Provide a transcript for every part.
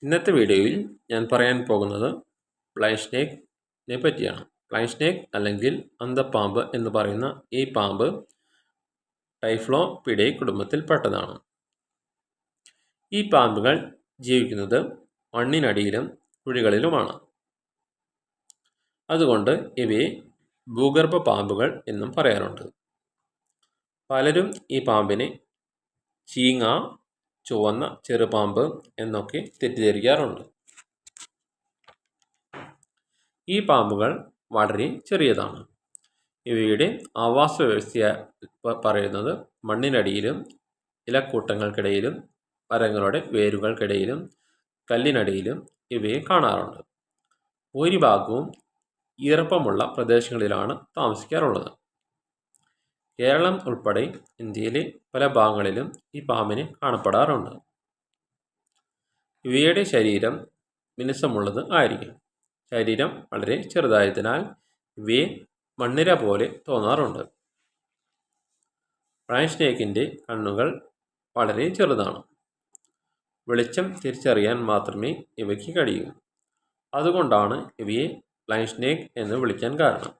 ഇന്നത്തെ വീഡിയോയിൽ ഞാൻ പറയാൻ പോകുന്നത് ബ്ലൈൻഡ് സ്നേക്കിനെ പറ്റിയാണ്. ബ്ലൈൻഡ് സ്നേക്ക് അല്ലെങ്കിൽ അന്തപ്പാമ്പ് എന്ന് പറയുന്ന ഈ പാമ്പ് ടൈഫ്ലോപ്പിഡേ കുടുംബത്തിൽപ്പെട്ടതാണ്. ഈ പാമ്പുകൾ ജീവിക്കുന്നത് മണ്ണിനടിയിലും കുഴികളിലുമാണ്. അതുകൊണ്ട് ഇവയെ ഭൂഗർഭ പാമ്പുകൾ എന്നും പറയാറുണ്ട്. പലരും ഈ പാമ്പിനെ ചീങ്ങ, ചുവന്ന ചെറുപാമ്പ് എന്നൊക്കെ തെറ്റിദ്ധരിക്കാറുണ്ട്. ഈ പാമ്പുകൾ വളരെ ചെറിയതാണ്. ഇവയുടെ ആവാസ വ്യവസ്ഥ പറയുന്നത് മണ്ണിനടിയിലും ഇലക്കൂട്ടങ്ങൾക്കിടയിലും മരങ്ങളുടെ വേരുകൾക്കിടയിലും കല്ലിനടിയിലും ഇവയെ കാണാറുണ്ട്. ഭൂരിഭാഗവും ഈർപ്പമുള്ള പ്രദേശങ്ങളിലാണ് താമസിക്കാറുള്ളത്. കേരളം ഉൾപ്പെടെ ഇന്ത്യയിലെ പല ഭാഗങ്ങളിലും ഈ പാമ്പിനെ കാണപ്പെടാറുണ്ട്. ഇവയുടെ ശരീരം മിനുസമുള്ളത് ആയിരിക്കും. ശരീരം വളരെ ചെറുതായതിനാൽ ഇവയെ മണ്ണിര പോലെ തോന്നാറുണ്ട്. ബ്ലൈൻഡ് സ്നേക്കിൻ്റെ കണ്ണുകൾ വളരെ ചെറുതാണ്. വെളിച്ചം തിരിച്ചറിയാൻ മാത്രമേ ഇവയ്ക്ക് കഴിയൂ. അതുകൊണ്ടാണ് ഇവയെ ബ്ലൈൻഡ് സ്നേക്ക് എന്ന് വിളിക്കാൻ കാരണം.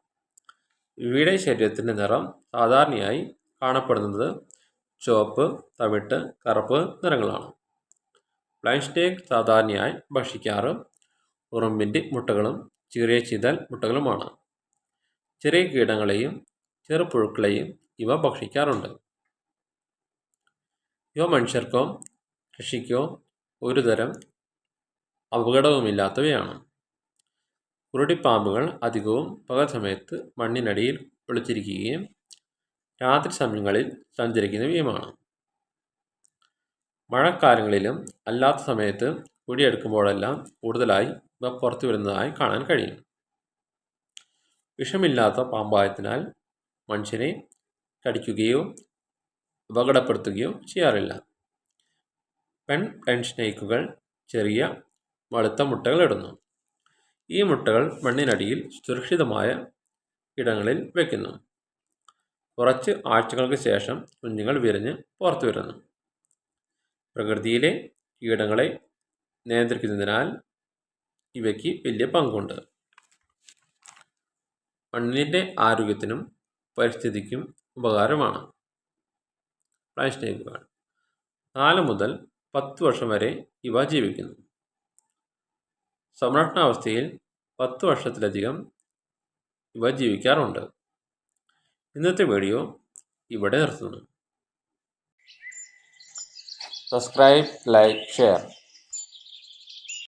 ഇവയുടെ ശരീരത്തിൻ്റെ നിറം സാധാരണയായി കാണപ്പെടുന്നത് ചുവപ്പ്, തവിട്ട്, കറുപ്പ് നിറങ്ങളാണ്. ബ്ലൈൻഡ് സ്നേക്ക് സാധാരണയായി ഭക്ഷിക്കാറ് ഉറുമ്പിൻ്റെ മുട്ടകളും ചെറിയ ചിതൽ മുട്ടകളുമാണ്. ചെറിയ കീടങ്ങളെയും ചെറുപുഴുക്കളെയും ഇവ ഭക്ഷിക്കാറുണ്ട്. ഇവ മനുഷ്യർക്കോ കൃഷിക്കോ ഒരുതരം അപകടവുമില്ലാത്തവയാണ്. കുരുടിപ്പാമ്പുകൾ അധികവും പകൽ സമയത്ത് മണ്ണിനടിയിൽ ഒളിച്ചിരിക്കുകയും രാത്രി സമയങ്ങളിൽ സഞ്ചരിക്കുന്നവയുമാണ്. മഴക്കാലങ്ങളിലും അല്ലാത്ത സമയത്ത് കുഴിയെടുക്കുമ്പോഴെല്ലാം കൂടുതലായി ഇവ പുറത്തു വരുന്നതായി കാണാൻ കഴിയും. വിഷമില്ലാത്ത പാമ്പായതിനാൽ മനുഷ്യനെ കടിക്കുകയോ അപകടപ്പെടുത്തുകയോ ചെയ്യാറില്ല. ബ്ലൈൻഡ് സ്നേക്കുകൾ ചെറിയ വെളുത്ത മുട്ടകൾ ഇടുന്നു. ഈ മുട്ടകൾ മണ്ണിനടിയിൽ സുരക്ഷിതമായ ഇടങ്ങളിൽ വയ്ക്കുന്നു. കുറച്ച് ആഴ്ചകൾക്ക് ശേഷം കുഞ്ഞുങ്ങൾ വിരിഞ്ഞ് പുറത്തു വരുന്നു. പ്രകൃതിയിലെ കീടങ്ങളെ നിയന്ത്രിക്കുന്നതിനാൽ ഇവയ്ക്ക് വലിയ പങ്കുണ്ട്. മണ്ണിൻ്റെ ആരോഗ്യത്തിനും പരിസ്ഥിതിക്കും ഉപകാരമാണ് ബ്ലൈൻഡ് സ്നേക്കുകൾ. 4 മുതൽ 10 വർഷം വരെ ഇവ ജീവിക്കുന്നു. സംരക്ഷണാവസ്ഥയിൽ 10 വർഷത്തിലധികം ഇവ ജീവിക്കാറുണ്ട്. ഇന്നത്തെ വീഡിയോ ഇവിടെ നിർത്തുന്നു. Subscribe, like, share.